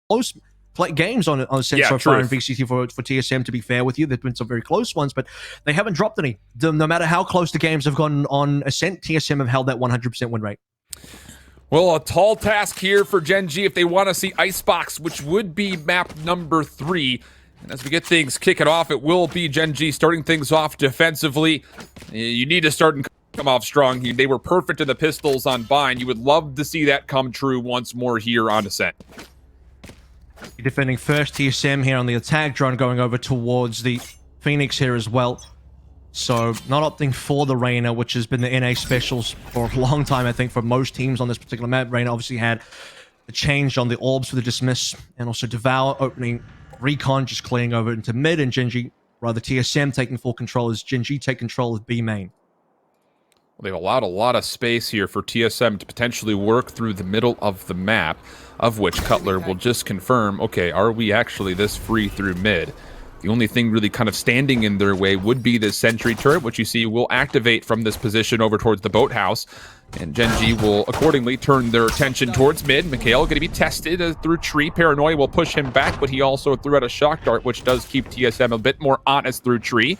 close games on Ascent so far in VCT for TSM, to be fair with you. There've been some very close ones, but they haven't dropped any. No matter how close the games have gone on Ascent, TSM have held that 100% win rate. Well, a tall task here for GenG if they want to see Icebox, which would be map number 3. And as we get things kicking off, it will be GenG starting things off defensively. You need to start and come off strong. They were perfect in the pistols on Bind. You would love to see that come true once more here on Ascent. Defending first, TSM here on the attack drone, going over towards the Phoenix here as well. So not opting for the Reyna, which has been the NA specials for a long time, I think, for most teams on this particular map. Reyna obviously had the change on the orbs for the dismiss, and also Devour opening Recon, just clearing over into mid, and GenG, rather TSM taking full control as GenG take control of B main. Well, they've allowed a lot of space here for TSM to potentially work through the middle of the map, of which Cutler will just confirm, okay, are we actually this free through mid? The only thing really kind of standing in their way would be this sentry turret, which you see will activate from this position over towards the boathouse. And GenG will accordingly turn their attention towards mid. Mikhail going to be tested through tree. Paranoia will push him back, but he also threw out a shock dart, which does keep TSM a bit more honest through tree.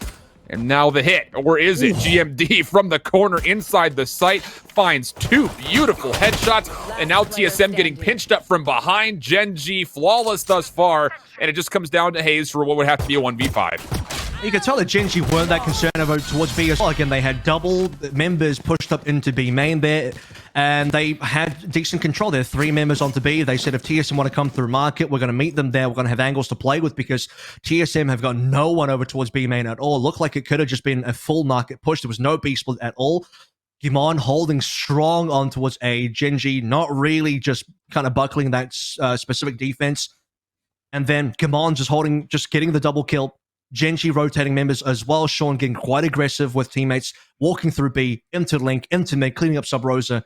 And now the hit, or is it? GMD from the corner inside the site finds 2 beautiful headshots, and now TSM getting pinched up from behind. GenG flawless thus far, and it just comes down to Hayes for what would have to be a 1v5. You can tell that GenG weren't that concerned about towards B as well. Again, they had double members pushed up into B main there, and they had decent control there. 3 members onto B. They said if TSM want to come through market, we're going to meet them there. We're going to have angles to play with, because TSM have got no one over towards B main at all. Looked like it could have just been a full market push. There was no B split at all. Gimon holding strong on towards A. GenG not really, just kind of buckling that specific defense. And then Gimon just getting the double kill. GenG rotating members as well. Sean getting quite aggressive with teammates, walking through B, into Link, into mid, cleaning up Sub Rosa.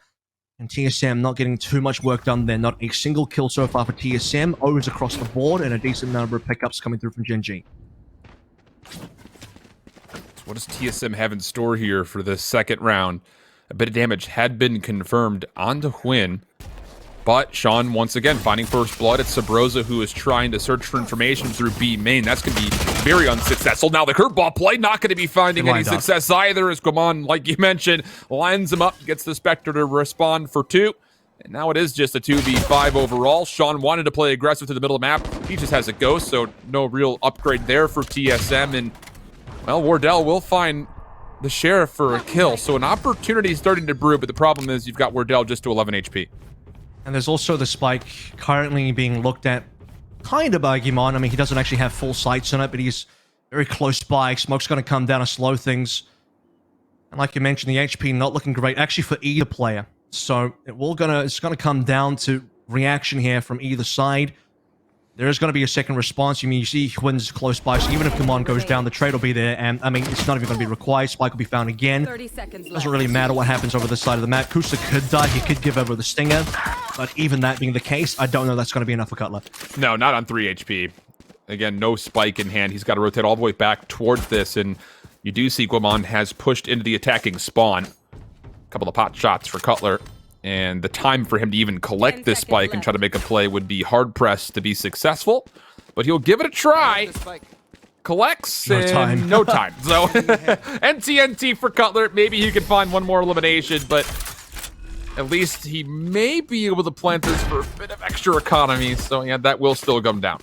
And TSM not getting too much work done there. Not a single kill so far for TSM. Overs across the board, and a decent number of pickups coming through from GenG. So what does TSM have in store here for the second round? A bit of damage had been confirmed onto Hwin. But Sean, once again, finding first blood. It's Sabrosa who is trying to search for information through B main. That's going to be very unsuccessful. Now the curveball play, not going to be finding any success either, as Guamon, like you mentioned, lines him up, gets the Spectre to respond for 2. And now it is just a 2v5 overall. Sean wanted to play aggressive to the middle of the map. He just has a ghost, so no real upgrade there for TSM. And, well, Wardell will find the Sheriff for a kill. So an opportunity is starting to brew, but the problem is you've got Wardell just to 11 HP. And there's also the spike currently being looked at kind of by Gimon. I mean, he doesn't actually have full sights on it, but he's very close by. Smoke's going to come down and slow things. And like you mentioned, the HP not looking great, actually, for either player. So it's going to come down to reaction here from either side. There is going to be a second response. I mean, you see Hwin's close by, so even if Gimon goes down, the trade will be there. And, I mean, it's not even going to be required. Spike will be found again. Doesn't really matter what happens over this side of the map. Kusa could die. He could give over the Stinger. But even that being the case, I don't know that's going to be enough for Cutler. No, not on 3 HP. Again, no spike in hand. He's got to rotate all the way back towards this. And you do see Guamon has pushed into the attacking spawn. A couple of pot shots for Cutler. And the time for him to even collect this spike and try to make a play would be hard-pressed to be successful. But he'll give it a try. Collects no time. No time. So, NTNT for Cutler. Maybe he can find one more elimination, but at least he may be able to plant this for a bit of extra economy. So, yeah, that will still come down.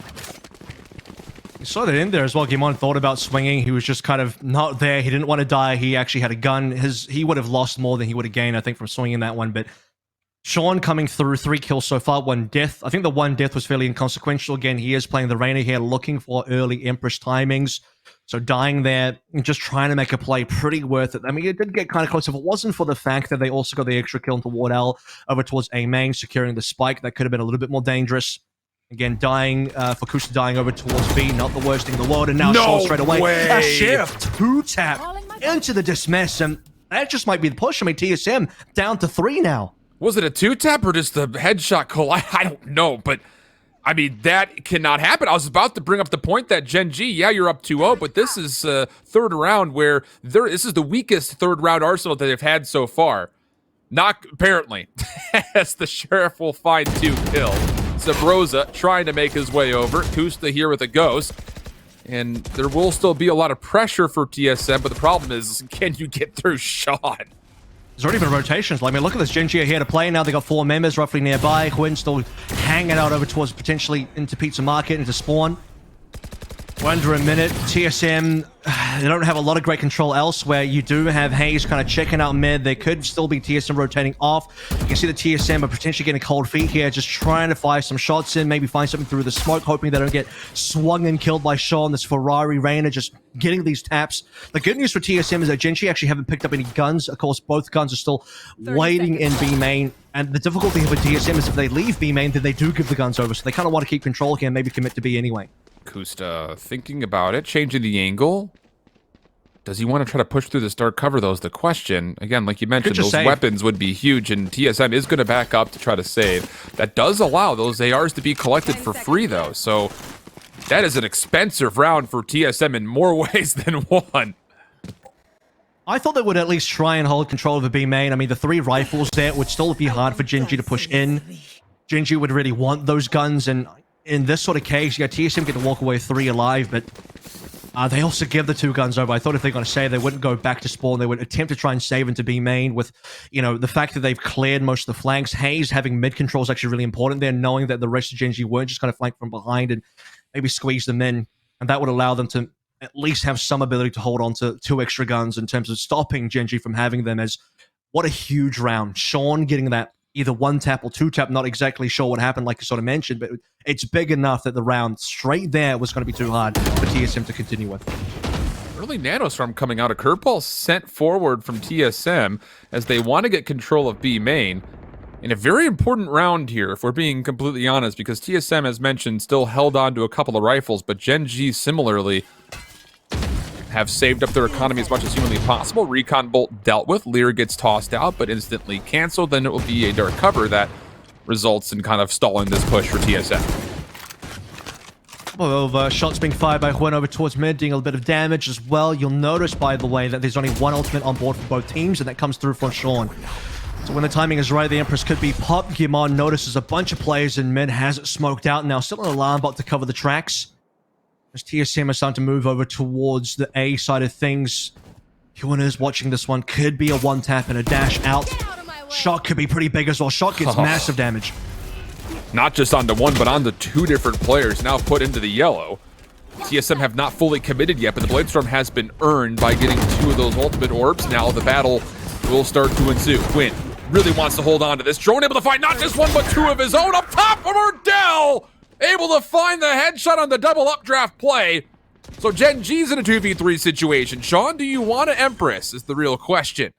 You saw that in there as well. Gimon thought about swinging. He was just kind of not there. He didn't want to die. He actually had a gun. He would have lost more than he would have gained, I think, from swinging that one. But Sean coming through, 3 kills so far, 1 death. I think the 1 death was fairly inconsequential. Again, he is playing the Reyna here, looking for early Empress timings. So dying there and just trying to make a play, pretty worth it. I mean, it did get kind of close. If it wasn't for the fact that they also got the extra kill into Wardell over towards A main, securing the spike, that could have been a little bit more dangerous. Again, dying, for Kusa dying over towards B, not the worst thing in the world, and now Sean straight away. A Sheriff 2-tap into the dismiss, and that just might be the push. I mean, TSM down to 3 now. Was it a 2-tap or just the headshot collide? I don't know, but I mean, that cannot happen. I was about to bring up the point that GenG, yeah, you're up 2-0, but this is third round where this is the weakest third round arsenal that they've had so far. Not apparently, as the Sheriff will find 2 kills. Zabroza trying to make his way over. Kusta here with a ghost. And there will still be a lot of pressure for TSM, but the problem is, can you get through Sean? There's already been rotations. I mean, look at this. GenG are here to play now. They got 4 members roughly nearby. Quinn still hanging out over towards potentially into Pizza Market, into Spawn. We're under a minute. TSM, they don't have a lot of great control elsewhere. You do have Hayes kind of checking out mid. There could still be TSM rotating off. You can see the TSM are potentially getting cold feet here, just trying to fire some shots in, maybe find something through the smoke, hoping they don't get swung and killed by Sean. This Ferrari Reyna just getting these taps. The good news for TSM is that GenG actually haven't picked up any guns. Of course, both guns are still waiting in B main. And the difficulty with TSM is if they leave B main, then they do give the guns over. So they kind of want to keep control here and maybe commit to B anyway. Kusta thinking about it, changing the angle. Does he want to try to push through this dark cover, though, is the question. Again, like you mentioned, those weapons would be huge, and TSM is going to back up to try to save. That does allow those ARs to be collected for free, though, so that is an expensive round for TSM in more ways than one. I thought they would at least try and hold control of the B main. I mean, the 3 rifles there would still be hard for GenG to push in. GenG would really want those guns, and in this sort of case, you got TSM get to walk away 3 alive, but they also give the 2 guns over. I thought if they're going to save, they wouldn't go back to spawn. They would attempt to try and save into B main with, you know, the fact that they've cleared most of the flanks. Hayes having mid control is actually really important there, knowing that the rest of GenG weren't just going to flank from behind and maybe squeeze them in. And that would allow them to at least have some ability to hold on to 2 extra guns in terms of stopping GenG from having them. As what a huge round. Sean getting that either 1 tap or 2 tap, not exactly sure what happened, like you sort of mentioned, but it's big enough that the round straight there was going to be too hard for TSM to continue with. Early Nanostorm coming out, a curveball sent forward from TSM as they want to get control of B main. In a very important round here, if we're being completely honest, because TSM, as mentioned, still held on to a couple of rifles, but GenG similarly have saved up their economy as much as humanly possible. Recon Bolt dealt with. Lear gets tossed out, but instantly canceled. Then it will be a dark cover that results in kind of stalling this push for TSM. Well, shots being fired by Juan over towards mid, doing a little bit of damage as well. You'll notice, by the way, that there's only 1 ultimate on board for both teams, and that comes through from Sean. So when the timing is right, the Empress could be popped. Gimon notices a bunch of players in mid, has it smoked out, now still an alarm bot to cover the tracks. As TSM are starting to move over towards the A side of things. Huan is watching this one. Could be a 1 tap and a dash out. Shot could be pretty big as well. Shot gets massive damage. Not just onto 1, but onto 2 different players now put into the yellow. TSM have not fully committed yet, but the Bladestorm has been earned by getting 2 of those ultimate orbs. Now the battle will start to ensue. Quinn really wants to hold on to this. Drone able to find not just 1, but 2 of his own. Up top from Erdell! Able to find the headshot on the double updraft play. So GenG's in a 2v3 situation. Sean, do you want to Empress is the real question.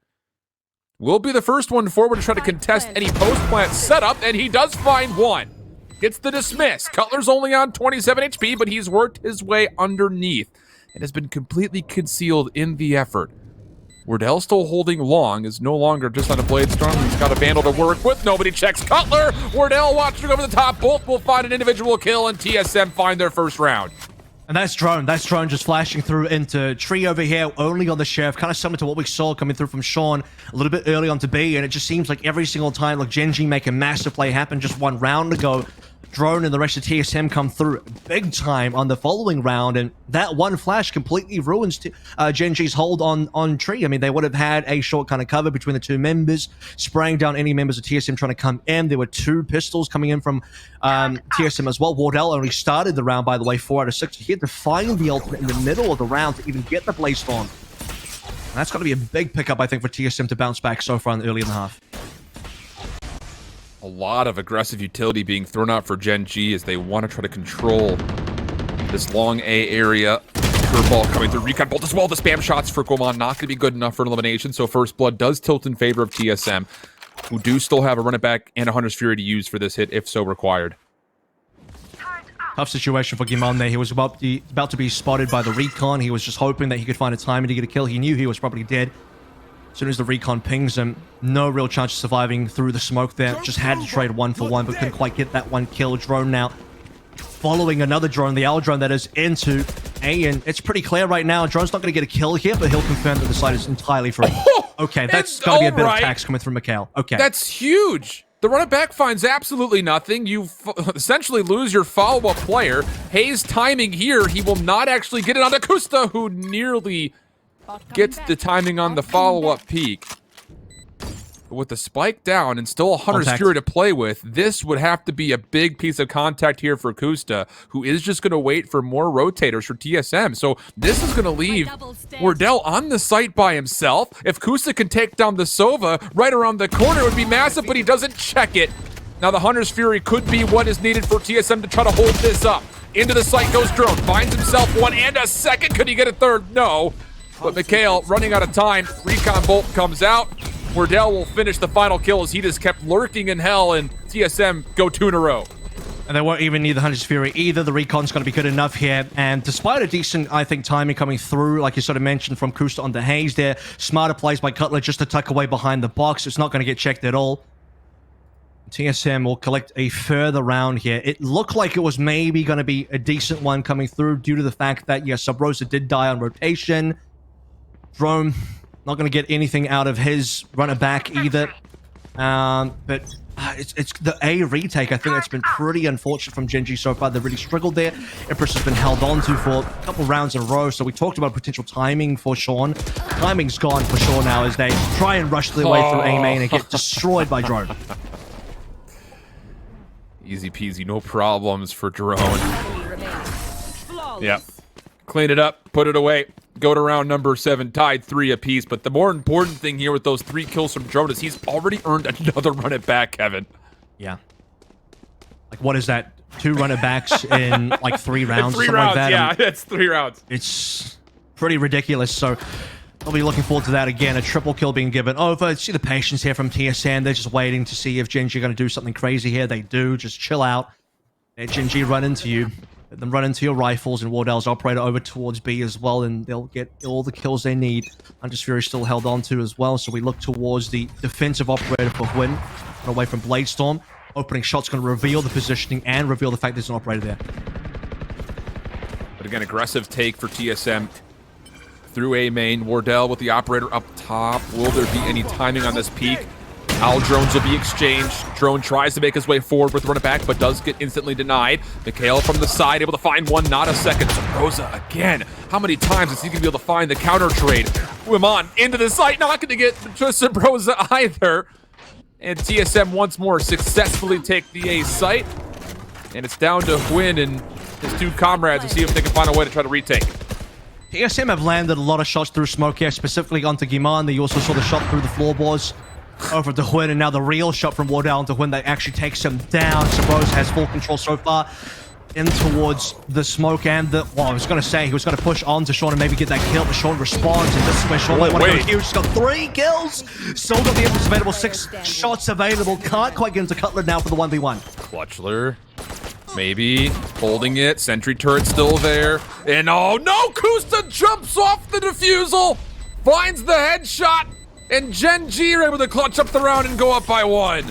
Will be the first one forward to try to contest any post-plant setup, and he does find 1. Gets the dismiss. Cutler's only on 27 HP, but he's worked his way underneath and has been completely concealed in the effort. Wardell still holding long, is no longer just on a Bladestorm. He's got a Vandal to work with. Nobody checks Cutler. Wardell watching over the top. Both will find an individual kill, and TSM find their first round. And that's Drone. That's Drone just flashing through into Tree over here, only on the Sheriff. Kind of similar to what we saw coming through from Sean a little bit early on to B. And it just seems like every single time, like GenG make a massive play happen just 1 round ago. Drone and the rest of TSM come through big time on the following round, and that 1 flash completely ruins GenG's hold on Tree. I mean, they would have had a short kind of cover between the 2 members, spraying down any members of TSM trying to come in. There were 2 pistols coming in from TSM as well. Wardell only started the round, by the way, 4 out of 6. He had to find the ultimate in the middle of the round to even get the Bladestorm. That's got to be a big pickup, I think, for TSM to bounce back so far early in the half. A lot of aggressive utility being thrown out for GenG as they want to try to control this long A area. Curveball coming through. Recon Bolt as well. The spam shots for Guamon not going to be good enough for an elimination, so First Blood does tilt in favor of TSM, who do still have a run it back and a Hunter's Fury to use for this hit if so required. Tough situation for Gimon there. He was about to be spotted by the recon. He was just hoping that he could find a timing to get a kill. He knew he was probably dead. As soon as the recon pings him, no real chance of surviving through the smoke there. Just had to trade 1 for 1, but couldn't quite get that 1 kill. Drone now following another drone, the owl drone that is into A, and it's pretty clear right now. Drone's not going to get a kill here, but he'll confirm that the site is entirely free. Okay, that's got to be a bit of tax coming through Mikhail. Okay. That's huge. The run it back finds absolutely nothing. You essentially lose your follow-up player. Hayes timing here. He will not actually get it on Kusta, who nearly gets the timing on the follow-up peak. But with the spike down and still a Hunter's Fury to play with, this would have to be a big piece of contact here for Kusta, who is just going to wait for more rotators for TSM. So this is going to leave Wardell on the site by himself. If Kusta can take down the Sova right around the corner, it would be massive, but he doesn't check it. Now the Hunter's Fury could be what is needed for TSM to try to hold this up. Into the site goes Drone, finds himself one and a second. Could he get a third? No. But Mikhail running out of time. Recon Bolt comes out. Wardell will finish the final kill as he just kept lurking in hell, and TSM go 2 in a row. And they won't even need the Hunter's Fury either. The recon's going to be good enough here. And despite a decent, I think, timing coming through, like you sort of mentioned, from Kusta onto Hayes there, smarter plays by Cutler just to tuck away behind the box. It's not going to get checked at all. TSM will collect a further round here. It looked like it was maybe going to be a decent one coming through due to the fact that, yes, Sub Rosa did die on rotation. Drone not going to get anything out of his runner back either. But it's the A retake. I think it's been pretty unfortunate from GenG so far. They've really struggled there. Empress has been held on to for a couple rounds in a row. So we talked about potential timing for Sean. Timing's gone for Sean now as they try and rush their way through A main and get destroyed by Drone. Easy peasy, no problems for Drone. Yep. Clean it up, put it away. Go to round number 7, tied 3 apiece. But the more important thing here with those 3 kills from Drone is he's already earned another run it back, Kevin. Yeah. Like, what is that? 2 run it backs in, like, 3 rounds? 3 or something rounds, like that. yeah, it's 3 rounds. It's pretty ridiculous. So I'll be looking forward to that again. A triple kill being given over. See the patience here from TSM. They're just waiting to see if GenG are going to do something crazy here. They do. Just chill out. Let GenG run into you. Let them run into your rifles, and Wardell's operator over towards B as well, and they'll get all the kills they need. Hunter's Fury still held on to as well, so we look towards the defensive operator for Hwin, away from Bladestorm. Opening shot's going to reveal the positioning and reveal the fact there's an operator there. But again, aggressive take for TSM through A main. Wardell with the operator up top. Will there be any timing on this peak? Owl drones will be exchanged. Drone tries to make his way forward with run it back, but does get instantly denied. Mikhail from the side, able to find one, not a second. Sabrosa again. How many times is he going to be able to find the counter trade? Wimon into the site, not going to get to Sabrosa either. And TSM once more successfully take the A site. And it's down to Hwin and his 2 comrades to see if they can find a way to try to retake. TSM have landed a lot of shots through smoke here, specifically onto Guimand. They also saw the shot through the floorboards over to Hwin, and now the real shot from Wardell onto Hwin that actually takes him down. Sabrosa has full control so far in towards the smoke and the... Well, I was going to say he was going to push on to Sean and maybe get that kill, but Sean responds, and this is where Sean might want to go huge. He's got 3 kills. Still got the Empress available, 6 shots available. Can't quite get into Cutler now for the 1v1. Clutchler. Maybe holding it. Sentry turret still there. And oh no! Kusta jumps off the defusal, finds the headshot, and GenG are able to clutch up the round and go up by 1.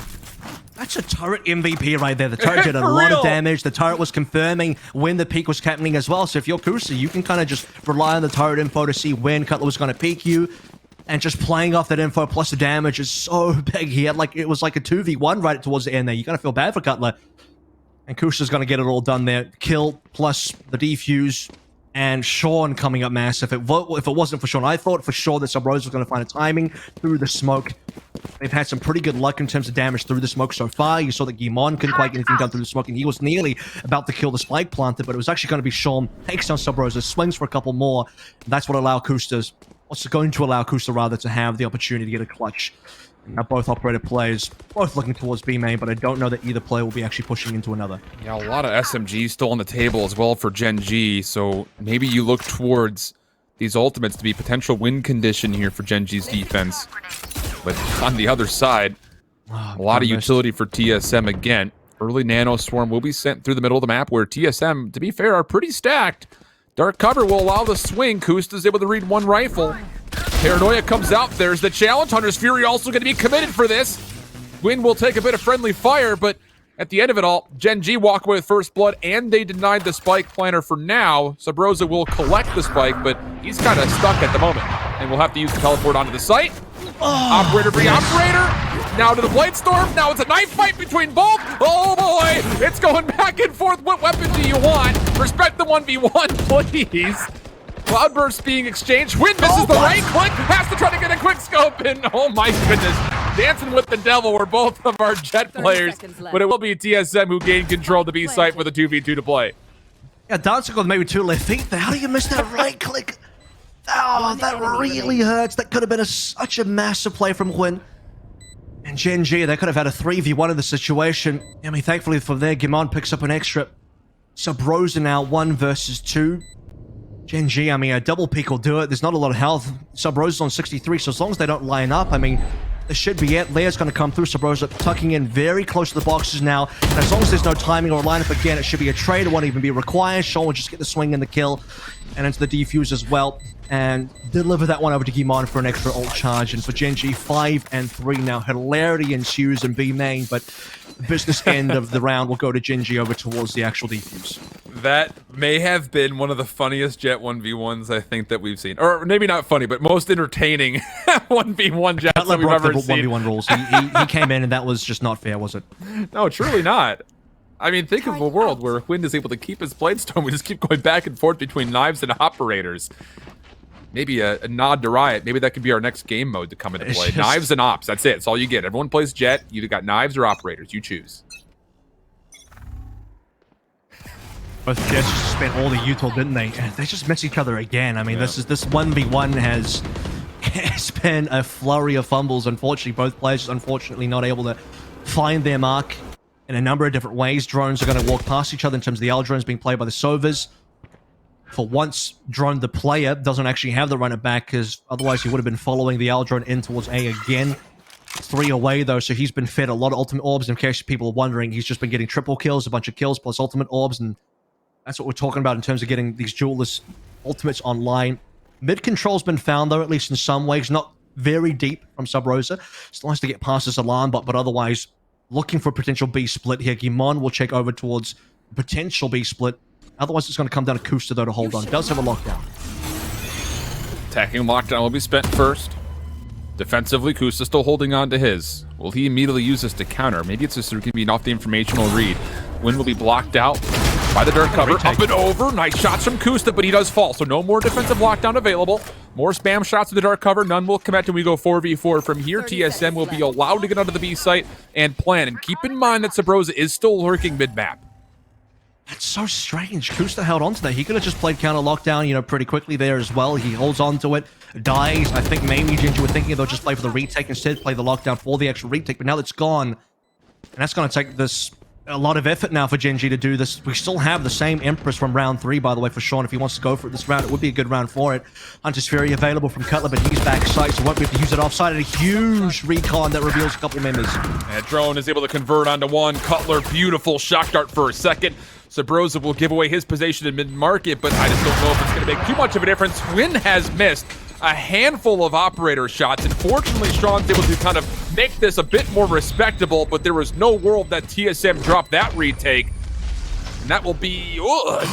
That's a turret MVP right there. The turret did a lot of damage. The turret was confirming when the peak was happening as well. So if you're Kusta, you can kind of just rely on the turret info to see when Cutler was going to peek you. And just playing off that info plus the damage is so big. He had like, it was like a 2v1 right towards the end there. You gotta feel bad for Cutler. And Kusta's going to get it all done there. Kill plus the defuse. And Sean coming up massive. If it wasn't for Sean, I thought for sure that Sabrosa was going to find a timing through the smoke. They've had some pretty good luck in terms of damage through the smoke so far. You saw that Guimand couldn't quite get anything done through the smoke, and he was nearly about to kill the spike planter, but it was actually going to be Sean. Takes down Sabrosa, swings for a couple more. And that's what allowed Kusta's... What's going to allow Kusta, rather, to have the opportunity to get a clutch. Now both operator players, both looking towards B main, but I don't know that either player will be actually pushing into another. Yeah, a lot of SMGs still on the table as well for GenG, so maybe you look towards these ultimates to be potential win condition here for GenG's defense. But on the other side, a lot of utility for TSM again. Early Nano Swarm will be sent through the middle of the map where TSM, to be fair, are pretty stacked. Dark cover will allow the swing. Kusta's able to read 1 rifle. Paranoia comes out. There's the challenge. Hunter's Fury also going to be committed for this. Win will take a bit of friendly fire, but at the end of it all, GenG walk away with first blood, and they denied the spike planter for now. Sabrosa will collect the spike, but he's kind of stuck at the moment, and we'll have to use the teleport onto the site. Operator for the operator. Now to the Blade Storm. Now it's a knife fight between both. Oh boy, it's going back and forth. What weapon do you want? Respect the 1v1, please. Cloudburst being exchanged. Win misses the right click. Has to try to get a quick scope. And oh my goodness. Dancing with the devil were both of our Jet players. But it will be TSM who gain control of the B site with a 2v2 to play. Yeah, dancing with maybe 2 left feet there. How do you miss that right click? Oh, that really hurts. That could have been such a massive play from Quinn. And GenG, they could have had a 3v1 in the situation. I mean, thankfully for there, Gimon picks up an extra. Sub-Rosa now 1 versus 2. GenG, I mean, a double peek will do it. There's not a lot of health. Sub-Rosa's on 63, so as long as they don't line up, I mean, this should be it. Lea's going to come through. Sub-Rosa tucking in very close to the boxes now. And as long as there's no timing or lineup again, it should be a trade. It won't even be required. Sean will just get the swing and the kill. And into the defuse as well. And deliver that one over to Gimon for an extra ult charge. And for GenG, 5 and 3 now. Hilarity ensues in B main, but the business end of the round will go to GenG over towards the actual defuse. That may have been one of the funniest Jet 1v1s I think that we've seen. Or maybe not funny, but most entertaining 1v1 Jets that we've ever seen. 1v1 rules. He came in and that was just not fair, was it? No, truly not. I mean, think of a world where Wind is able to keep his Blade Storm. We just keep going back and forth between knives and operators. Maybe a nod to Riot. Maybe that could be our next game mode to come into play. Knives and ops. That's it. That's all you get. Everyone plays Jet. You either got knives or operators. You choose. Both Jets just spent all the util, didn't they? And they just miss each other again. I mean, this 1v1 has been a flurry of fumbles. Unfortunately, both players unfortunately not able to find their mark in a number of different ways. Drones are going to walk past each other in terms of the L drones being played by the Sovers. For once, Drone, the player, doesn't actually have the runner back, because otherwise he would have been following the L drone in towards A again. 3 away, though, so he's been fed a lot of ultimate orbs. In case people are wondering, he's just been getting triple kills, a bunch of kills, plus ultimate orbs, and that's what we're talking about in terms of getting these duelist ultimates online. Mid control's been found, though, at least in some ways. Not very deep from Sub-Rosa. Still has to get past this alarm, but otherwise, looking for a potential B split here. Gimon will check over towards potential B split. Otherwise, it's going to come down to Kusta, though, to hold on. Does have a lockdown. Attacking lockdown will be spent first. Defensively, Kusta still holding on to his. Will he immediately use this to counter? Maybe it's just going to be an off the informational read. Wind will be blocked out by the dirt cover. Up and over. Nice shots from Kusta, but he does fall. So no more defensive lockdown available. More spam shots to the dark cover. None will connect, and we go 4v4 from here. TSM will be allowed to get onto the B site and plan. And keep in mind that Sub-Rosa is still lurking mid-map. That's so strange. Kusta held on to that. He could have just played counter lockdown, you know, pretty quickly there as well. He holds on to it, dies. I think maybe GenG were thinking they'll just play for the retake instead, play the lockdown for the actual retake, but now it's gone. And that's going to take this a lot of effort now for GenG to do this. We still have the same Empress from round 3, by the way, for Sean. If he wants to go for it this round, it would be a good round for it. Hunter's Fury available from Cutler, but he's backside, so won't be able to use it offside. And a huge recon that reveals a couple members. And Drone is able to convert onto one. Cutler, beautiful shock dart for a second. Sub-Rosa will give away his position in mid-market, but I just don't know if it's going to make too much of a difference. Win has missed a handful of operator shots, and fortunately, Sean's able to kind of make this a bit more respectable, but there was no world that TSM dropped that retake. And that will be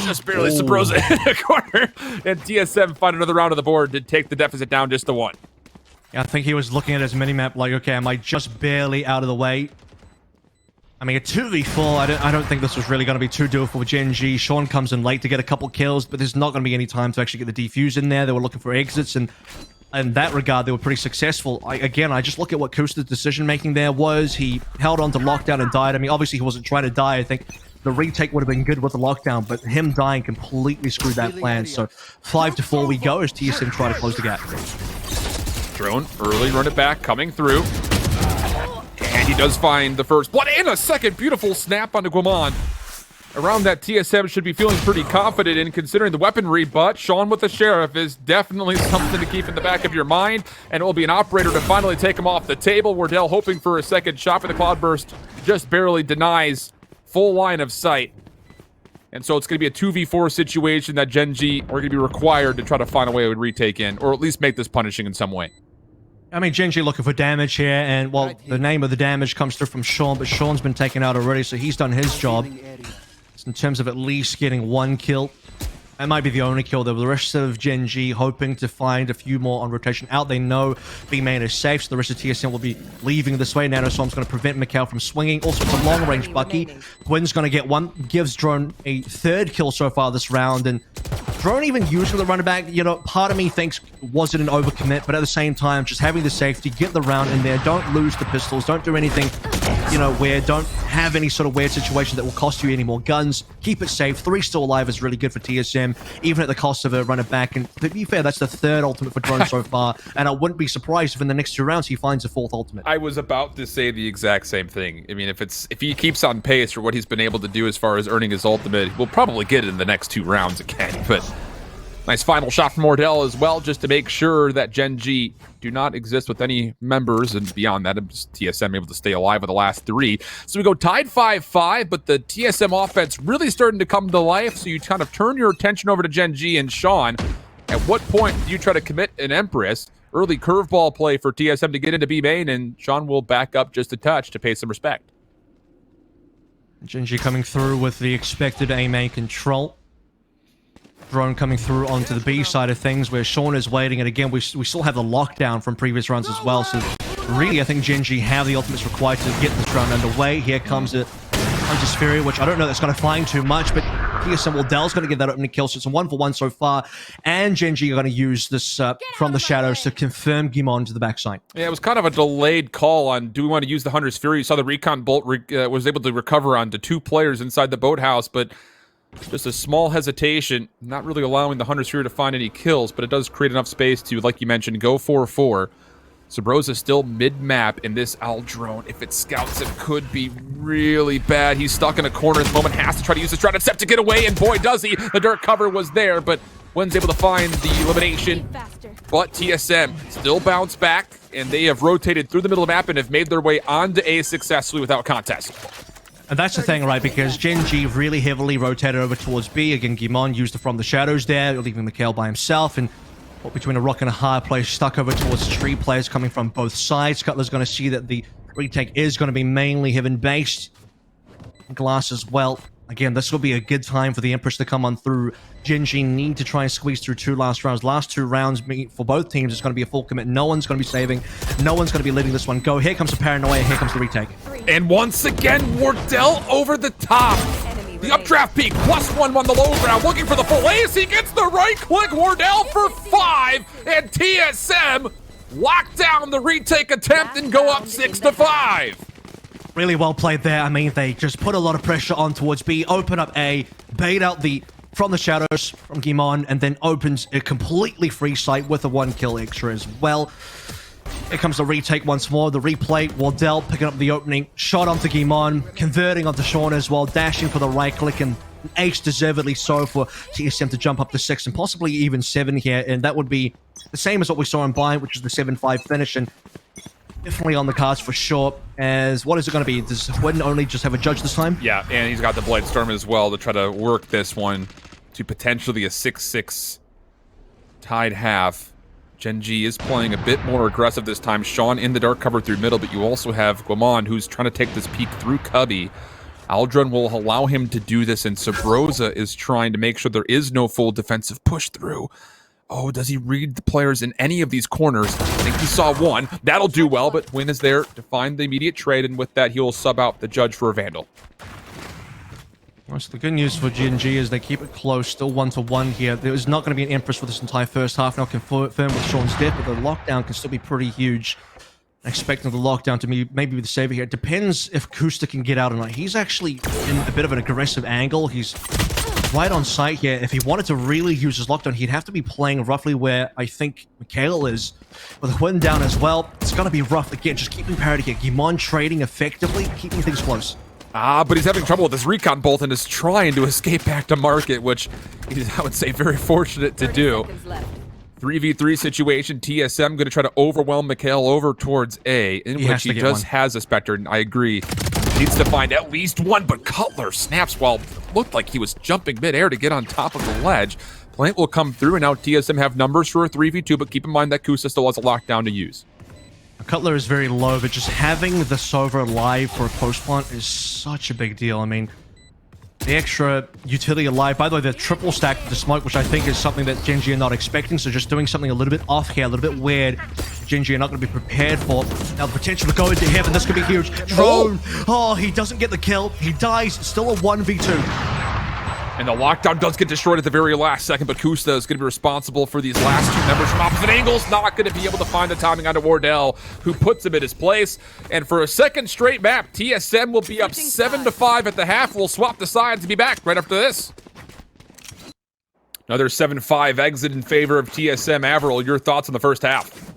just barely Sub-Rosa in the corner. And TSM find another round of the board to take the deficit down just to 1. Yeah, I think he was looking at his minimap like, okay, am I just barely out of the way? I mean, a 2v4, I don't think this was really going to be too doable for GenG. Sean comes in late to get a couple kills, but there's not going to be any time to actually get the defuse in there. They were looking for exits, and in that regard, they were pretty successful. Again, I just look at what Kusta's decision-making there was. He held on to lockdown and died. I mean, obviously, he wasn't trying to die. I think the retake would have been good with the lockdown, but him dying completely screwed that plan. So 5-4 we go as TSM try to close the gap. Drone, early run it back, coming through. And he does find the first blood and a second beautiful snap onto Guamon. Around that, TSM should be feeling pretty confident in considering the weaponry, but Sean with the Sheriff is definitely something to keep in the back of your mind, and it will be an operator to finally take him off the table. Wardell hoping for a second shot, for the Cloudburst just barely denies full line of sight. And so it's going to be a 2v4 situation that GenG are going to be required to try to find a way to retake in, or at least make this punishing in some way. I mean, GenG looking for damage here, and, well, the name of the damage comes through from Sean, but Sean's been taken out already, so he's done his job. In terms of at least getting 1 kill. That might be the only kill. The rest of GenG hoping to find a few more on rotation out. They know B main is safe, so the rest of TSM will be leaving this way. Nanoswarm's going to prevent Mikhail from swinging. Also, it's a long-range Bucky. Quinn's going to get one. Gives Drone a third kill so far this round. And Drone even using the runner back, you know, part of me thinks was it an overcommit, but at the same time, just having the safety, get the round in there. Don't lose the pistols. Don't do anything, you know, where don't have any sort of weird situation that will cost you any more guns. Keep it safe. 3 still alive is really good for TSM. Even at the cost of a runner back. And to be fair, that's the 3rd ultimate for Drone so far. And I wouldn't be surprised if in the next 2 rounds he finds a 4th ultimate. I was about to say the exact same thing. I mean, if he keeps on pace for what he's been able to do as far as earning his ultimate, we'll probably get it in the next 2 rounds again. But nice final shot from Mordell as well, just to make sure that GenG do not exist with any members, and beyond that, TSM able to stay alive with the last 3. So we go tied 5-5, but the TSM offense really starting to come to life, so you kind of turn your attention over to GenG and Sean. At what point do you try to commit an Empress? Early curveball play for TSM to get into B main, and Sean will back up just a touch to pay some respect. GenG coming through with the expected A main control. Drone coming through onto the B side of things where Sean is waiting, and again we still have the lockdown from previous runs as well, so really I think GenG have the ultimates required to get this round underway. Here comes it Hunter's Fury, which I don't know that's going to find too much, but TSM Dell's going to get that opening kill, so it's a 1-for-1 so far, and GenG are going to use this from the shadows to confirm Gimon to the backside. Yeah, it was kind of a delayed call on do we want to use the Hunter's Fury. You saw the recon bolt was able to recover onto 2 players inside the boathouse, but just a small hesitation, not really allowing the Hunter's Fury to find any kills, but it does create enough space to, like you mentioned, go 4-4. Sabrosa still mid-map in this Owl drone. If it scouts, it could be really bad. He's stuck in a corner at the moment, has to try to use his Shrouded Step to get away, and boy does he. The dirt cover was there, but Wynn's able to find the elimination. But TSM still bounced back, and they have rotated through the middle of the map and have made their way onto A successfully without contest. And that's the thing, right? Because GenG really heavily rotated over towards B. Again, Gimon used it from the shadows there, leaving Mikhail by himself. And between a rock and a hard play, stuck over towards 3 players coming from both sides. Cutler's going to see that the retake is going to be mainly heaven-based. Glass as well. Again, this will be a good time for the Empress to come on through. GenG need to try and squeeze through 2 last rounds. Last 2 rounds for both teams is going to be a full commit. No one's going to be saving. No one's going to be letting this one go. Here comes the paranoia. Here comes the retake. And once again, Wardell over the top. The updraft peak, +1 on the low ground, looking for the full ace. He gets the right click. Wardell for 5, and TSM lock down the retake attempt and go up 6-5. Really well played there. I mean, they just put a lot of pressure on towards B, open up A, bait out from the shadows from Gimon, and then opens a completely free site with a 1 kill extra as well. Here comes the retake once more, the replay. Wardell picking up the opening shot onto Gimon, converting onto Sean as well, dashing for the right click, and ace deservedly so for TSM to jump up to 6 and possibly even 7 here, and that would be the same as what we saw in Bind, which is the 7-5 finish, and definitely on the cards for sure. As what is it going to be? Does Wynn only just have a judge this time? Yeah, and he's got the Blightstorm as well to try to work this one to potentially a 6-6 tied half. GenG is playing a bit more aggressive this time. Sean in the dark cover through middle, but you also have Guamon who's trying to take this peek through Cubby. Aldrin will allow him to do this, and Sabrosa is trying to make sure there is no full defensive push through. Oh, does he read the players in any of these corners? I think he saw one. That'll do well, but Wynn is there to find the immediate trade, and with that, he will sub out the judge for a Vandal. Well, so the good news for GenG is they keep it close, still 1-1 here. There is not going to be an Empress for this entire first half. Now confirmed with Sean's death, but the lockdown can still be pretty huge. Expecting the lockdown to maybe be the savior here. It depends if Kusta can get out or not. He's actually in a bit of an aggressive angle. He's right on site here. If he wanted to really use his lockdown, he'd have to be playing roughly where I think Mikhail is. With the Wynn down as well, it's going to be rough. Again, just keeping parity here. Gimon trading effectively, keeping things close. But he's having trouble with his recon bolt and is trying to escape back to market, which is, I would say, very fortunate to do. 3v3 situation, TSM going to try to overwhelm Mikhail over towards A, in which he just has a Spectre, and I agree. Needs to find at least one, but Cutler snaps while looked like he was jumping midair to get on top of the ledge. Plant will come through, and now TSM have numbers for a 3v2, but keep in mind that Kusa still has a lockdown to use. Cutler is very low, but just having the Sova live for a post plant is such a big deal. I mean, the extra utility alive. By the way, they're triple stacked the smoke, which I think is something that GenG are not expecting. So just doing something a little bit off here, a little bit weird. GenG are not going to be prepared for. Now the potential to go into heaven. This could be huge. Drone. Oh, he doesn't get the kill. He dies. It's still a 1v2. And the lockdown does get destroyed at the very last second, but Kusta is going to be responsible for these last two members from opposite angles. Not going to be able to find the timing onto Wardell, who puts him in his place. And for a second straight map, TSM will be up 7-5 at the half. We'll swap the sides and be back right after this. Another 7-5 exit in favor of TSM. Averill, your thoughts on the first half?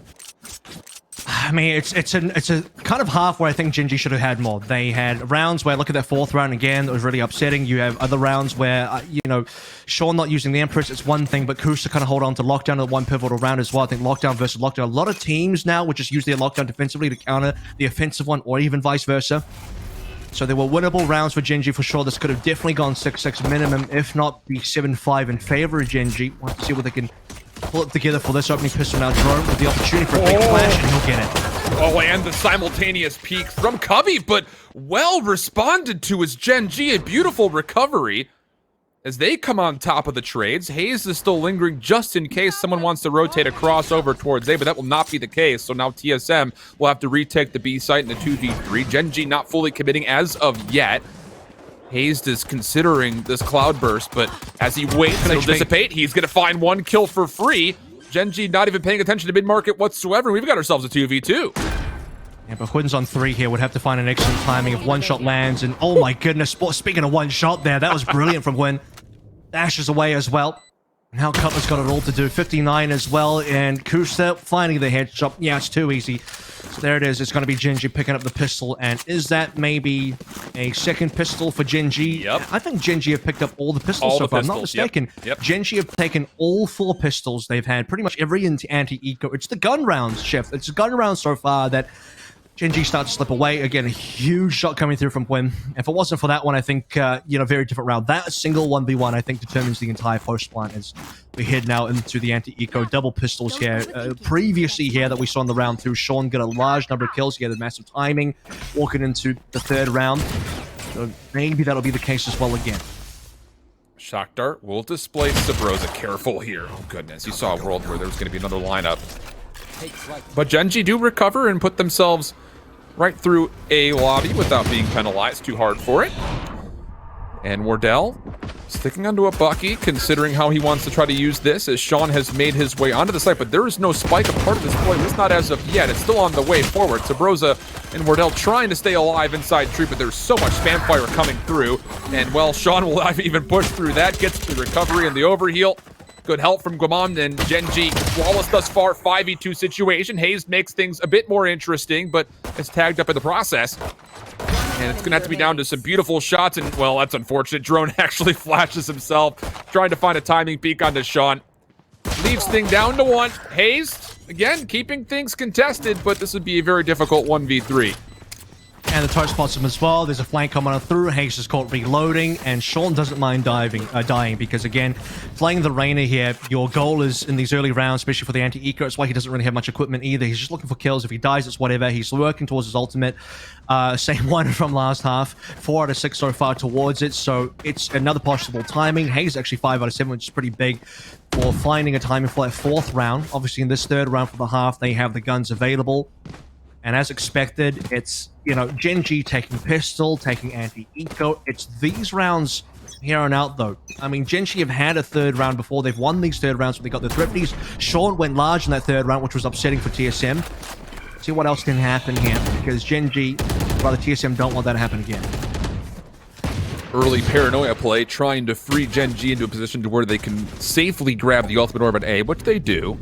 I mean, it's a kind of half where I think GenG should have had more. They had rounds where, look at that fourth round again, that was really upsetting. You have other rounds where, you know, Sean not using the Empress, it's one thing, but Kusa kind of hold on to Lockdown at one pivotal round as well. I think Lockdown versus Lockdown. A lot of teams now would just use their Lockdown defensively to counter the offensive one, or even vice versa. So there were winnable rounds for GenG for sure. This could have definitely gone 6-6 minimum, if not be 7-5 in favor of GenG. We'll have to see what they can pull it together for this opening pistol. Now Drone with the opportunity for a big flash, and he'll get it. Oh, and the simultaneous peek from Cubby, but well responded to as GenG. A beautiful recovery as they come on top of the trades. Hayes is still lingering just in case someone wants to rotate a crossover towards A, but that will not be the case. So now TSM will have to retake the B site in a 2v3. GenG not fully committing as of yet. Hayes is considering this cloud burst, but as he waits, it'll dissipate. He's going to find one kill for free. GenG not even paying attention to mid-market whatsoever. We've got ourselves a 2v2. Yeah, but Huin's on 3 here. Would have to find an excellent timing if one shot lands. And oh my goodness, speaking of one shot there, that was brilliant from Huin. Dashes away as well. Now Cutler's got it all to do. 59 as well. And Kusa finding the headshot. Yeah, it's too easy. So there it is. It's going to be GenG picking up the pistol. And is that maybe a second pistol for GenG? Yep. I think GenG have picked up all the pistols so far. I'm not mistaken. Yep. GenG have taken all 4 pistols. They've had pretty much every anti-eco. It's the gun rounds, Chef. It's the gun rounds so far that GenG starts to slip away. Again, a huge shot coming through from Huin. If it wasn't for that one, I think, you know, very different round. That single 1v1, I think, determines the entire post plant as we head now into the anti-eco. Double pistols here. Previously here that we saw in the round 2, Sean got a large number of kills. He had a massive timing walking into the 3rd round. So maybe that'll be the case as well again. Shock Dart will displace Sabrosa. Careful here. Oh, goodness. You saw a world where there was going to be another lineup. But GenG do recover and put themselves right through a lobby without being penalized too hard for it. And Wardell sticking onto a Bucky, considering how he wants to try to use this, as Sean has made his way onto the site, but there is no spike a part of this play, at least not as of yet. It's still on the way forward. Sabrosa and Wardell trying to stay alive inside tree, but there's so much spam fire coming through. And, well, Sean will have even pushed through that, gets the recovery and the overheal. Good help from Guamam, and GenG flawless thus far. 5v2 situation. Hayes makes things a bit more interesting, but is tagged up in the process. And it's going to have to be down to some beautiful shots, and, well, that's unfortunate. Drone actually flashes himself, trying to find a timing peek onto Sean. Leaves thing down to 1. Hayes, again, keeping things contested, but this would be a very difficult 1v3. And the touch spots him as well. There's a flank coming on through. Hayes is caught reloading, and Sean doesn't mind dying because, again, playing the Reyna here, your goal is in these early rounds, especially for the anti-eco. It's why he doesn't really have much equipment either. He's just looking for kills. If he dies, it's whatever. He's working towards his ultimate. Same one from last half. 4 out of 6 so far towards it, so it's another possible timing. Hayes actually 5 out of 7, which is pretty big for finding a timing for that 4th round. Obviously, in this 3rd round for the half, they have the guns available. And as expected, it's, you know, GenG taking pistol, taking anti-eco. It's these rounds here on out, though. I mean, GenG have had a 3rd round before. They've won these 3rd rounds, but they got the thrifties. Sean went large in that 3rd round, which was upsetting for TSM. See what else can happen here, because GenG, rather TSM, don't want that to happen again. Early paranoia play, trying to free GenG into a position to where they can safely grab the ultimate orb at A, which they do.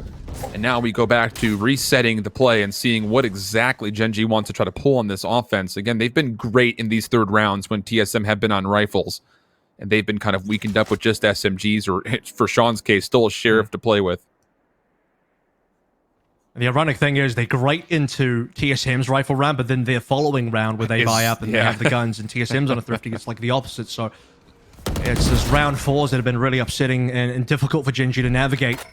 And now we go back to resetting the play and seeing what exactly GenG wants to try to pull on this offense. Again, they've been great in these 3rd rounds when TSM have been on rifles. And they've been kind of weakened up with just SMGs, or for Sean's case, still a Sheriff to play with. And the ironic thing is they great into TSM's rifle round, but then their following round where they buy up and they have the guns and TSM's on a thrifty, it's like the opposite. So it's those round 4s that have been really upsetting and difficult for GenG to navigate.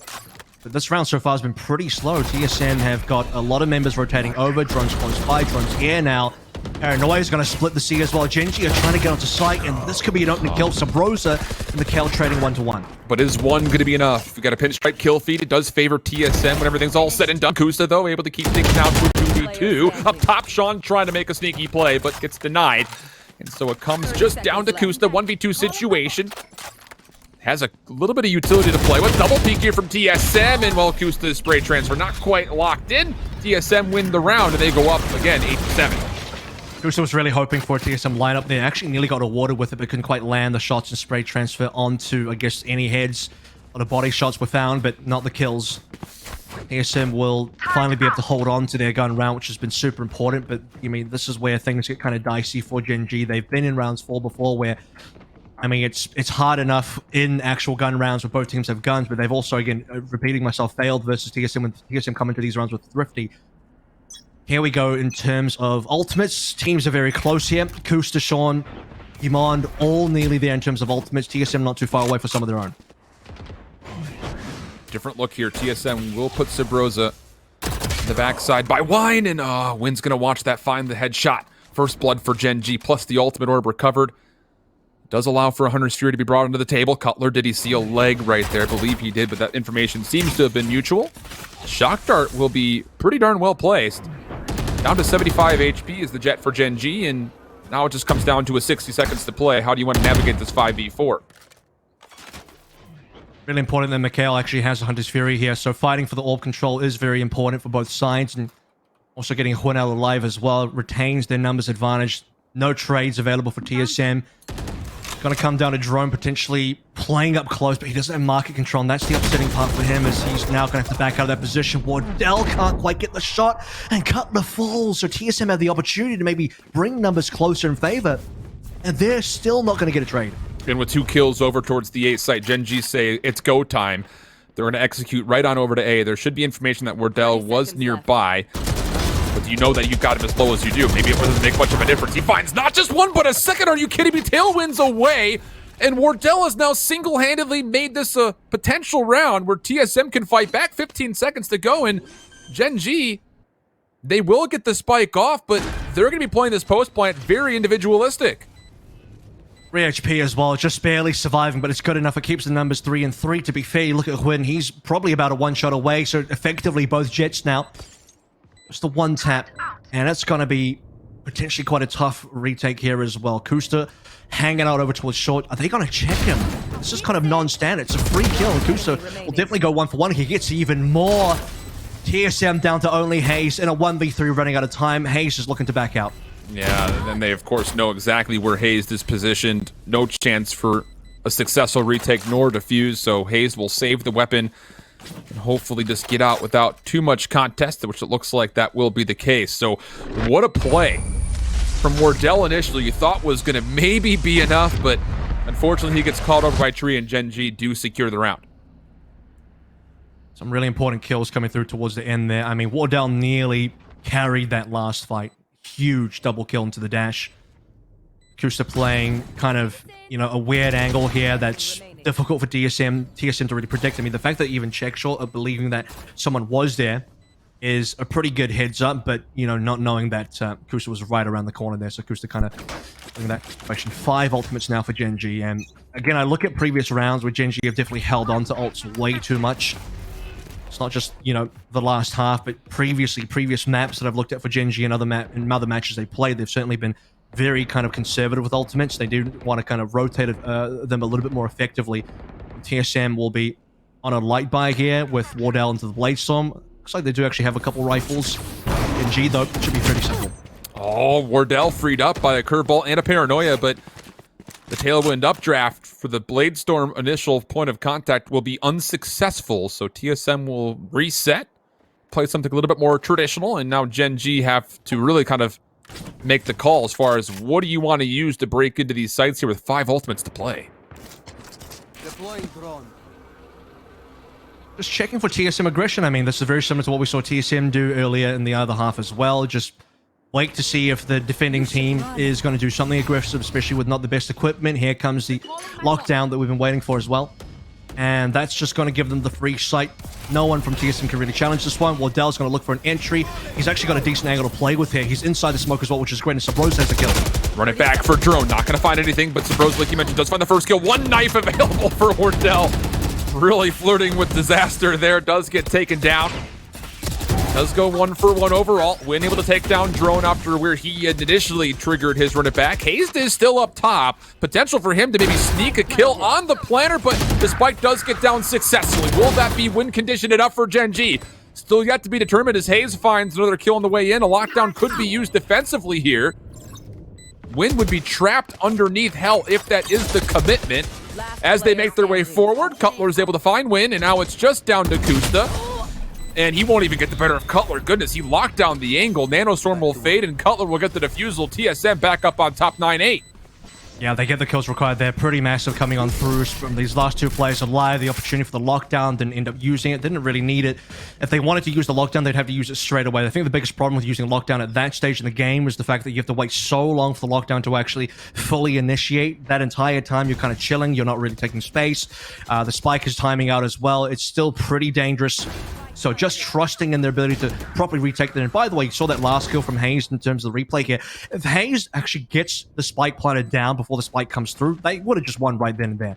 But this round so far has been pretty slow. TSM have got a lot of members rotating over. Drones close by. Drones here now. Paranoia is going to split the C as well. GenG are trying to get onto site, and this could be an opening kill. Sabrosa and the Kel trading 1-1. But is one going to be enough? We got a pinstripe kill feed. It does favor TSM when everything's all said and done. Kusta, though, able to keep things down to a 2v2. Up top, Sean trying to make a sneaky play, but gets denied. And so it comes just down to Kusta. 1v2 situation. Has a little bit of utility to play with. Double peek here from TSM, and while Kusta's spray transfer not quite locked in, TSM win the round, and they go up again, 8-7. Kusta was really hoping for a TSM lineup there. Actually nearly got awarded with it, but couldn't quite land the shots and spray transfer onto, I guess, any heads. A lot of body shots were found, but not the kills. TSM will finally be able to hold on to their gun round, which has been super important, but, I mean, this is where things get kind of dicey for GenG. They've been in rounds 4 before where, I mean, it's hard enough in actual gun rounds where both teams have guns, but they've also, again, repeating myself, failed versus TSM when TSM come into these rounds with Thrifty. Here we go in terms of ultimates. Teams are very close here. Kusta, Sean, Humond, all nearly there in terms of ultimates. TSM not too far away for some of their own. Different look here. TSM will put Sabrosa in the backside by Wine, and Win's going to watch that find the headshot. First blood for GenG, plus the ultimate orb recovered. Does allow for a Hunter's Fury to be brought onto the table. Cutler, did he see a leg right there? I believe he did, but that information seems to have been mutual. Shock Dart will be pretty darn well placed. Down to 75 HP is the jet for GenG, and now it just comes down to a 60 seconds to play. How do you want to navigate this 5v4? Really important that Mikhail actually has a Hunter's Fury here, so fighting for the orb control is very important for both sides, and also getting Huanel alive as well retains their numbers advantage. No trades available for TSM. Going to come down to Drone potentially playing up close, but he doesn't have market control, and that's the upsetting part for him, as he's now going to have to back out of that position. Wardell can't quite get the shot, and Cutler falls, so TSM have the opportunity to maybe bring numbers closer in favor, and they're still not going to get a trade. And with 2 kills over towards the A site, GenG say it's go time. They're going to execute right on over to A. There should be information that Wardell was nearby. But you know that you've got him as low as you do. Maybe it doesn't make much of a difference. He finds not just one, but a second. Are you kidding me? Tailwinds away. And Wardell has now single-handedly made this a potential round where TSM can fight back. 15 seconds to go. And GenG, they will get the spike off, but they're going to be playing this post plant very individualistic. 3 HP as well, just barely surviving, but it's good enough. It keeps the numbers 3 and 3. To be fair, you look at Huyn, he's probably about a 1 shot away, so effectively both jets now. Just a 1 tap, and it's going to be potentially quite a tough retake here as well. Kusta hanging out over towards short. Are they going to check him? This is kind of non-standard. It's a free kill, and Kusta will definitely go 1 for 1. He gets even more. TSM down to only Hayes in a 1v3 running out of time. Hayes is looking to back out. Yeah, and they, of course, know exactly where Hayes is positioned. No chance for a successful retake nor defuse, so Hayes will save the weapon and hopefully just get out without too much contest, which it looks like that will be the case. So what a play from Wardell initially. You thought was going to maybe be enough, but unfortunately he gets called over by Tree, and GenG do secure the round. Some really important kills coming through towards the end there. I mean, Wardell nearly carried that last fight. Huge double kill into the dash. Kusta playing kind of, you know, a weird angle here that's difficult for TSM to really predict. I mean, the fact that even check short of believing that someone was there is a pretty good heads up, but, you know, not knowing that Kusta was right around the corner there, so Kusta kind of in that situation. 5 ultimates now for GenG, and again, I look at previous rounds where GenG have definitely held on to ults way too much. It's not just, you know, the last half, but previous maps that I've looked at for GenG and other matches they played, they've certainly been very kind of conservative with ultimates. They do want to kind of rotate them a little bit more effectively. TSM will be on a light buy here with Wardell into the Bladestorm. Looks like they do actually have a couple rifles. GenG, though, should be pretty simple. Oh, Wardell freed up by a curveball and a paranoia, but the tailwind updraft for the Bladestorm initial point of contact will be unsuccessful, so TSM will reset, play something a little bit more traditional, and now GenG have to really kind of make the call as far as what do you want to use to break into these sites here with 5 ultimates to play. Deploying drone. Just checking for TSM aggression. I mean, this is very similar to what we saw TSM do earlier in the other half as well. Just wait to see if the defending team is going to do something aggressive, especially with not the best equipment. Here comes the lockdown that we've been waiting for as well. And that's just going to give them the free sight. No one from TSM can really challenge this one. Wardell's going to look for an entry. He's actually got a decent angle to play with here. He's inside the smoke as well, which is great. And Sabrose has a kill. Run it back for Drone. Not going to find anything, but Sabrose, like you mentioned, does find the first kill. One knife available for Wardell. Really flirting with disaster there. Does get taken down. Does go 1-for-1 overall. Win able to take down Drone after where he had initially triggered his run it back. Hayes is still up top. Potential for him to maybe sneak a kill on the planter, but the spike does get down successfully. Will that be win condition enough for GenG? Still yet to be determined as Hayes finds another kill on the way in. A lockdown could be used defensively here. Win would be trapped underneath Hell if that is the commitment. As they make their way forward, Cutler is able to find Win, and now it's just down to Kusta. And he won't even get the better of Cutler. Goodness, he locked down the angle. Nanostorm will fade, and Cutler will get the defusal. TSM back up on top 9-8. Yeah, they get the kills required. They're pretty massive coming on through from these last two players alive. The opportunity for the lockdown, didn't end up using it. Didn't really need it. If they wanted to use the lockdown, they'd have to use it straight away. I think the biggest problem with using lockdown at that stage in the game was the fact that you have to wait so long for the lockdown to actually fully initiate. That entire time, you're kind of chilling. You're not really taking space. The spike is timing out as well. It's still pretty dangerous. So just trusting in their ability to properly retake them. And by the way, you saw that last kill from Hayes in terms of the replay here. If Hayes actually gets the spike planted down before the spike comes through, they would have just won right then and there.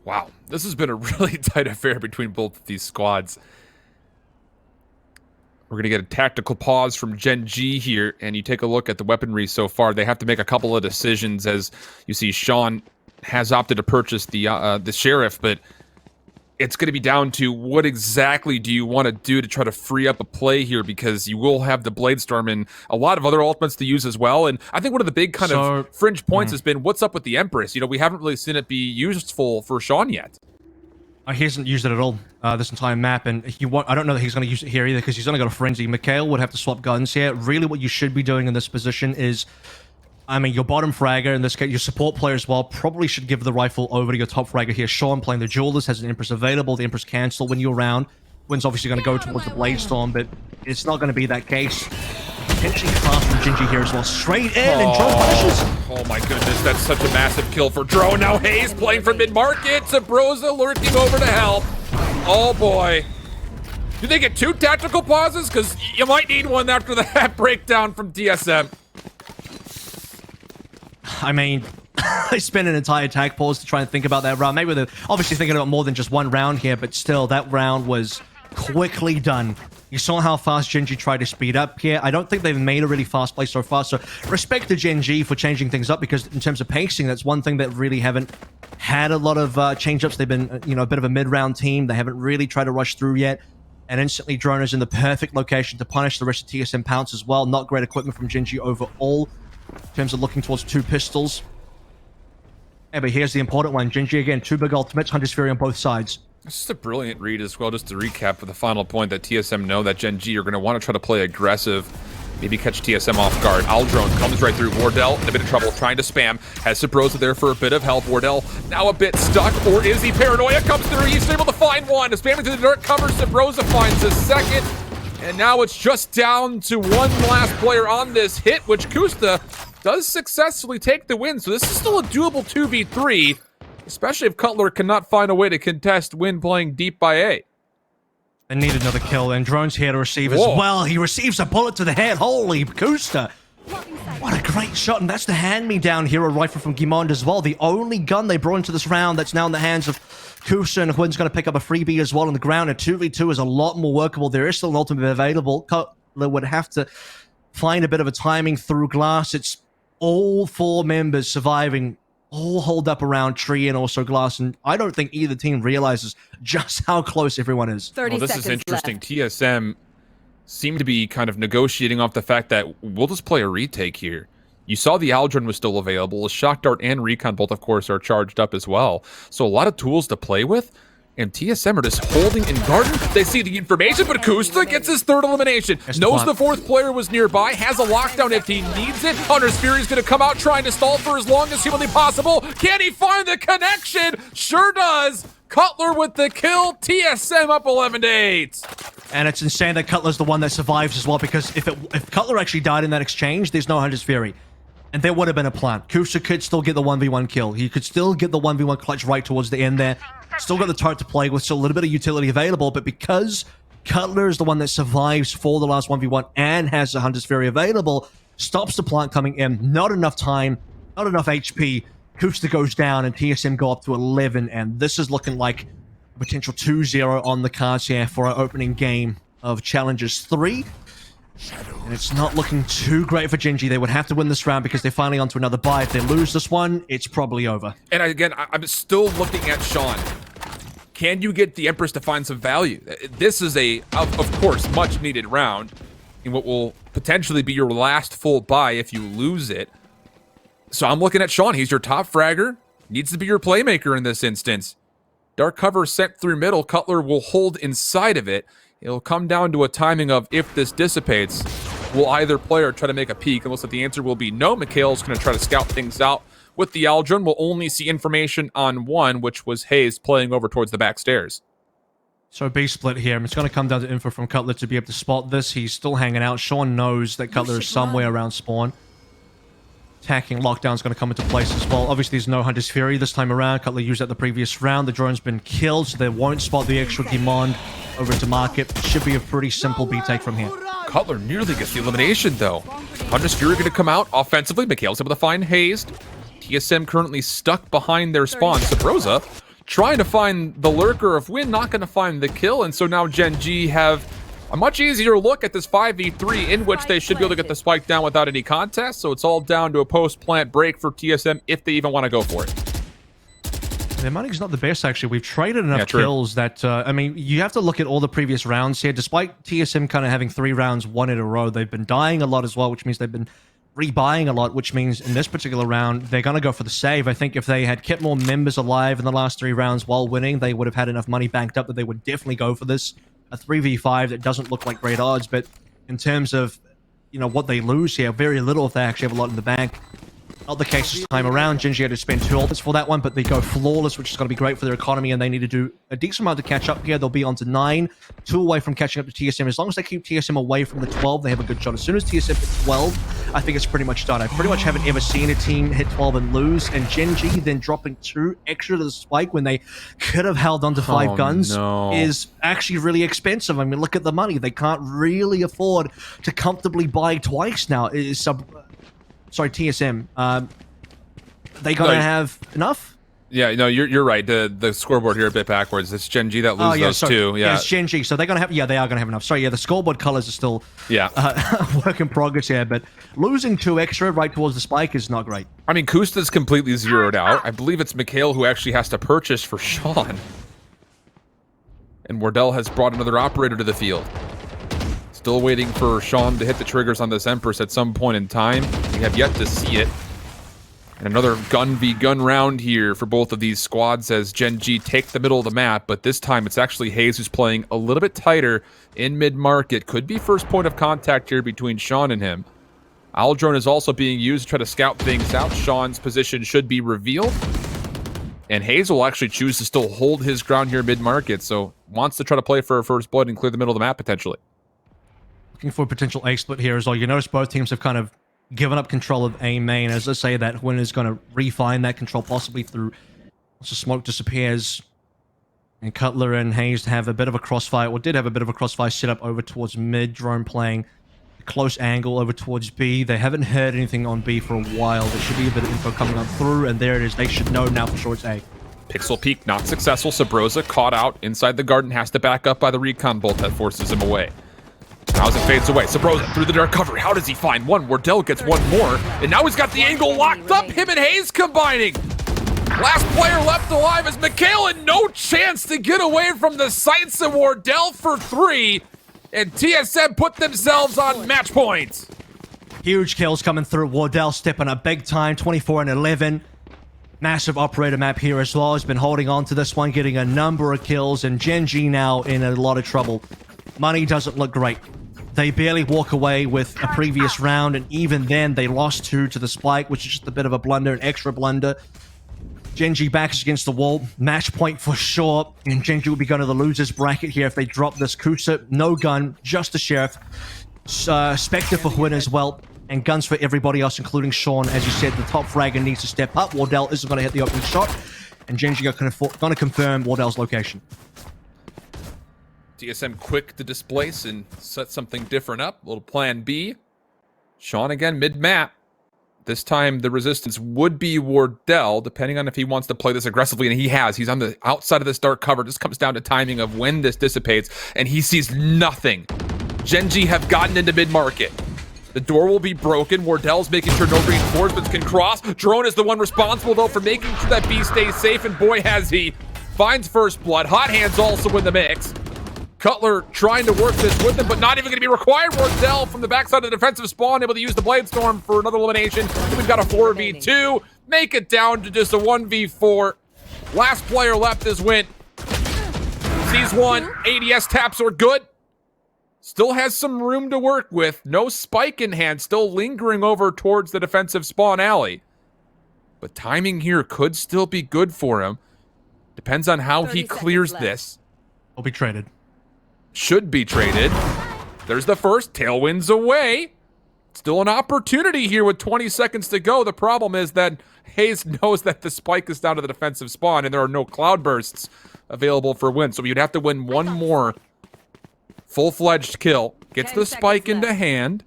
Wow, this has been a really tight affair between both of these squads. We're going to get a tactical pause from GenG here, and you take a look at the weaponry so far. They have to make a couple of decisions, as you see Sean has opted to purchase the Sheriff, but it's going to be down to what exactly do you want to do to try to free up a play here, because you will have the Bladestorm and a lot of other ultimates to use as well. And I think one of the big kind of fringe points has been what's up with the Empress. You know, we haven't really seen it be useful for Sean yet. He hasn't used it at all this entire map, and I don't know that he's going to use it here either, because he's only got a Frenzy. Mikhail would have to swap guns here. Really what you should be doing in this position is, I mean, your bottom fragger, in this case, your support player as well, probably should give the rifle over to your top fragger here. Sean playing the Duelist has an Empress available. The Empress cancel when you're around. Win's obviously going to go towards the Bladestorm, but it's not going to be that case. Potentially fast from GenG here as well. Straight in, and Drone punishes. Oh my goodness, that's such a massive kill for Drone. Now Hayes playing for mid-market. Sabrosa lurking over to help. Oh boy. Do they get 2 tactical pauses? Because you might need one after that breakdown from TSM. I mean, I spent an entire tag pause to try and think about that round. Maybe they're obviously thinking about more than just one round here, but still, that round was quickly done. You saw how fast GenG tried to speed up here. I don't think they've made a really fast play so far, so respect to GenG for changing things up, because in terms of pacing, that's one thing that really haven't had a lot of change-ups. They've been, you know, a bit of a mid-round team. They haven't really tried to rush through yet. And instantly, Drone is in the perfect location to punish the rest of TSM Pounce as well. Not great equipment from GenG overall in terms of looking towards 2 pistols. Yeah, but here's the important one. GenG again, 2 big ultimates, Hunter's Fury on both sides. This is a brilliant read as well, just to recap for the final point, that TSM know that GenG are going to want to try to play aggressive, maybe catch TSM off guard. Aldrone comes right through. Wardell in a bit of trouble, trying to spam. Has Sabrosa there for a bit of help. Wardell now a bit stuck, or is he? Paranoia comes through. He's able to find one. Spamming to the dirt cover. Sabrosa finds a second. And now it's just down to one last player on this hit, which Kusta does successfully take the win. So this is still a doable 2v3, especially if Cutler cannot find a way to contest Win playing deep by A. And need another kill, and Drone's here to receive as well. He receives a bullet to the head. Holy Kusta. What a great shot, and that's the hand-me-down hero rifle from Guimond as well. The only gun they brought into this round that's now in the hands of Kusta, and Huin's going to pick up a freebie as well on the ground. A 2v2 is a lot more workable. There is still an ultimate available. Cutler would have to find a bit of a timing through glass. It's all 4 members surviving, all holed up around tree and also glass, and I don't think either team realizes just how close everyone is. 30 this seconds is interesting. left. TSM seem to be kind of negotiating off the fact that we'll just play a retake here. You saw the Aldrin was still available. Shock Dart and Recon both, of course, are charged up as well. So a lot of tools to play with. And TSM are just holding in garden. They see the information, but Kusta gets his 3rd elimination. Knows the 4th player was nearby, has a lockdown if he needs it. Hunter's Fury is going to come out trying to stall for as long as humanly possible. Can he find the connection? Sure does. Cutler with the kill. TSM up 11-8. And it's insane that Cutler's the one that survives as well, because if Cutler actually died in that exchange, there's no Hunter's Fury. and there would have been a plant. Kusa could still get the 1v1 kill. He could still get the 1v1 clutch right towards the end there. Still got the turret to play with, still a little bit of utility available, but because Cutler is the one that survives for the last 1v1 and has the Hunter's Fury available, stops the plant coming in. Not enough time, not enough HP. Kusa goes down and TSM go up to 11, and this is looking like a potential 2-0 on the cards here for our opening game of Challengers 3. And it's not looking too great for GenG. They would have to win this round because they're finally onto another bye. If they lose this one, it's probably over. And again, I'm still looking at Sean. Can you get the Empress to find some value? This is of course, much needed round in what will potentially be your last full bye if you lose it. So I'm looking at Sean. He's your top fragger. Needs to be your playmaker in this instance. Dark cover sent through middle. Cutler will hold inside of it. It'll come down to a timing of if this dissipates, will either player try to make a peek? And looks like the answer will be no. Mikhail's going to try to scout things out with the Aldrin. We'll only see information on one, which was Hayes playing over towards the back stairs. So B split here. It's going to come down to info from Cutler to be able to spot this. He's still hanging out. Sean knows that Cutler is somewhere around spawn. Attacking lockdown is going to come into place as well. Obviously, there's no Hunter's Fury this time around. Cutler used that the previous round. The drone's been killed, so they won't spot the extra demand over into market. Should be a pretty simple B take from here. Cutler nearly gets the elimination, though. Hunter's Fury going to come out offensively. Mikhail's able to find Hazed. TSM currently stuck behind their spawn. Sabrosa trying to find the lurker of Win, not going to find the kill, and so now GenG have a much easier look at this 5v3 in which they should be able to get the spike down without any contest, so it's all down to a post-plant break for TSM if they even want to go for it. Their money's not the best, actually. We've traded enough kills that, I mean, you have to look at all the previous rounds here. Despite TSM kind of having 3 rounds, 1 in a row, they've been dying a lot as well, which means they've been rebuying a lot, which means in this particular round, they're going to go for the save. I think if they had kept more members alive in the last 3 rounds while winning, they would have had enough money banked up that they would definitely go for this. A 3v5 that doesn't look like great odds, but in terms of, you know, what they lose here, very little if they actually have a lot in the bank. Not the case this time around. GenG had to spend 2 ults for that one, but they go flawless, which is going to be great for their economy, and they need to do a decent amount to catch up here. They'll be on to 9, 2 away from catching up to TSM. As long as they keep TSM away from the 12, they have a good shot. As soon as TSM hits 12, I think it's pretty much done. I pretty much haven't ever seen a team hit 12 and lose, and GenG then dropping 2 extra to the spike when they could have held on to 5 guns is actually really expensive. I mean, look at the money. They can't really afford to comfortably buy twice now. Sorry, TSM. They gonna have enough? Yeah, no, you're right. The scoreboard here a bit backwards. It's GenG that loses those 2. Yeah, it's GenG. So they're gonna have. Yeah, they are gonna have enough. Sorry, yeah, the scoreboard colors are still work in progress here, but losing 2 extra right towards the spike is not great. I mean, Kusta's completely zeroed out. I believe it's Mikhail who actually has to purchase for Sean. And Wardell has brought another operator to the field. Still waiting for Sean to hit the triggers on this Empress at some point in time. We have yet to see it. And another gun v gun round here for both of these squads as GenG take the middle of the map, but this time it's actually Hayes who's playing a little bit tighter in mid-market. Could be first point of contact here between Sean and him. Aldrone is also being used to try to scout things out. Sean's position should be revealed. And Hayes will actually choose to still hold his ground here mid-market, so wants to try to play for a first blood and clear the middle of the map potentially. Looking for a potential A split here as well. You notice both teams have kind of given up control of A main. As I say, that Win is going to refine that control possibly through once the smoke disappears. And Cutler and Hayes have a bit of a crossfire, or did have a bit of a crossfire set up over towards mid. Drone playing a close angle over towards B. They haven't heard anything on B for a while. There should be a bit of info coming on through, and there it is. They should know now for sure it's A. Pixel peek not successful. Sabrosa caught out inside the garden, has to back up by the recon bolt that forces him away. Now as it fades away, Sabrosa through the dark cover. How does he find one? Wardell gets one more, and now he's got the angle locked up. Him and Hayes combining. Last player left alive is Mikhail, and no chance to get away from the sights of Wardell for 3. And TSM put themselves on match points. Huge kills coming through. Wardell stepping up big time, 24 and 11. Massive operator map here as well. Has been holding on to this one, getting a number of kills, and GenG now in a lot of trouble. Money doesn't look great. They barely walk away with a previous round, and even then they lost 2 to the spike, which is just a bit of a blunder, an extra blunder. GenG backs against the wall. Match point for sure, and GenG will be going to the loser's bracket here if they drop this. Kusa, no gun, just the Sheriff. Spectre for Win as well. and guns for everybody else, including Sean. As you said, the top fragger needs to step up. Wardell isn't going to hit the opening shot, and GenG are going to confirm Wardell's location. TSM quick to displace and set something different up. Little plan B. Sean again mid-map. This time the resistance would be Wardell, depending on if he wants to play this aggressively, and he has. He's on the outside of this dark cover. Just comes down to timing of when this dissipates, and he sees nothing. GenG have gotten into mid-market. The door will be broken. Wardell's making sure no reinforcements can cross. Drone is the one responsible, though, for making sure that B stays safe, and boy, has he. Finds first blood. Hot Hands also in the mix. Cutler trying to work this with him, but not even going to be required. Wardell from the backside of the defensive spawn, able to use the Blade Storm for another elimination. We've got a 4v2. Make it down to just a 1v4. Last player left is Win. Sees one. ADS taps are good. Still has some room to work with. No spike in hand. Still lingering over towards the defensive spawn alley. But timing here could still be good for him. Depends on how he clears this. Will be traded. Should be traded. There's the first. Tailwinds away. Still an opportunity here with 20 seconds to go. The problem is that Hayes knows that the spike is down to the defensive spawn and there are no cloud bursts available for Win. So you'd have to win one more full-fledged kill. Gets the spike into hand.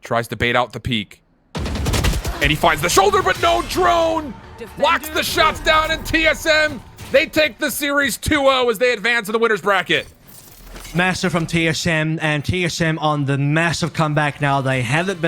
Tries to bait out the peak. And he finds the shoulder, but no drone! Locks the shots down, and TSM, they take the series 2-0 as they advance in the winner's bracket. Massive from TSM, and TSM on the massive comeback now. They haven't been